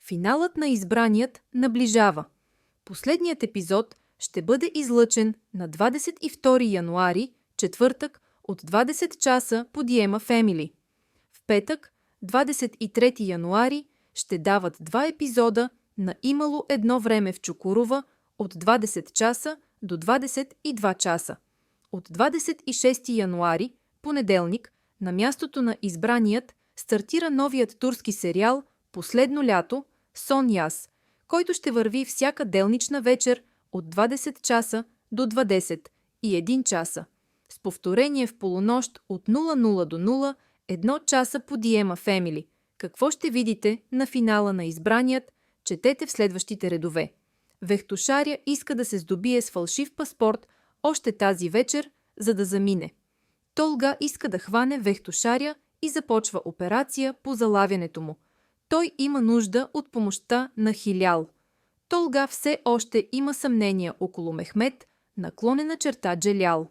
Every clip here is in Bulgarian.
Финалът на избраният наближава. Последният епизод ще бъде излъчен на 22 януари, четвъртък, от 20 часа по Диема Family. В петък, 23 януари, ще дават 2 епизода на Имало едно време в Чукурова от 20 часа до 22 часа. От 26 януари, понеделник, на мястото на избраният стартира новият турски сериал "Последно лято" Сон Яс, който ще върви всяка делнична вечер от 20 часа до 21 часа, с повторение в полунощ от 00 до 0, 1 часа по Диема Family. Какво ще видите на финала на избраният, четете в следващите редове. Вехтошаря иска да се здобие с фалшив паспорт още тази вечер, за да замине. Толга иска да хване Вехтошаря и започва операция по залавянето му. Той има нужда от помощта на Хилял. Толга все още има съмнения около Мехмет, наклонена черта Джелял.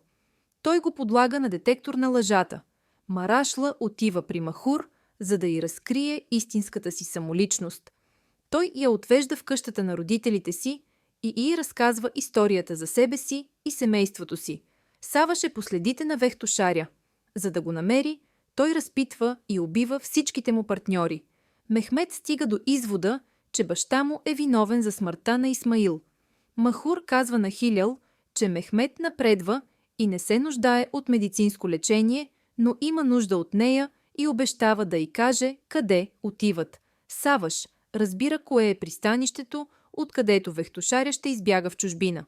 Той го подлага на детектор на лъжата. Марашла отива при Махур, за да й разкрие истинската си самоличност. Той я отвежда в къщата на родителите си и й разказва историята за себе си и семейството си. Саваш е по следите на Вехтошаря. За да го намери, той разпитва и убива всичките му партньори. Мехмет стига до извода, че баща му е виновен за смъртта на Исмаил. Махур казва на Хилял, че Мехмет напредва и не се нуждае от медицинско лечение, но има нужда от нея и обещава да й каже къде отиват. Саваш разбира кое е пристанището, откъдето Вехтошаря ще избяга в чужбина.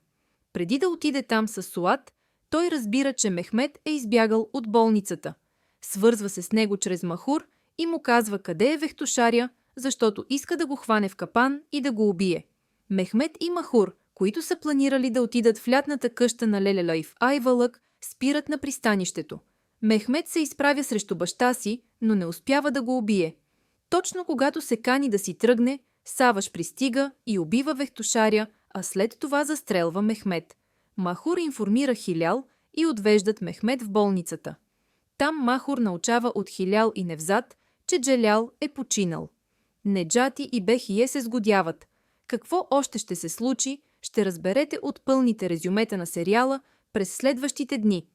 Преди да отиде там с Суат, той разбира, че Мехмет е избягал от болницата. Свързва се с него чрез Махур и му казва къде е Вехтошаря, защото иска да го хване в капан и да го убие. Мехмет и Махур, които са планирали да отидат в лятната къща на Лелела и в Айвалък, спират на пристанището. Мехмет се изправя срещу баща си, но не успява да го убие. Точно когато се кани да си тръгне, Саваш пристига и убива Вехтошаря, а след това застрелва Мехмет. Махур информира Хилял и отвеждат Мехмет в болницата. Там Махур научава от Хилял и Невзат, че Джелял е починал. Неджати и Бехие се сгодяват. Какво още ще се случи, ще разберете от пълните резюмета на сериала през следващите дни.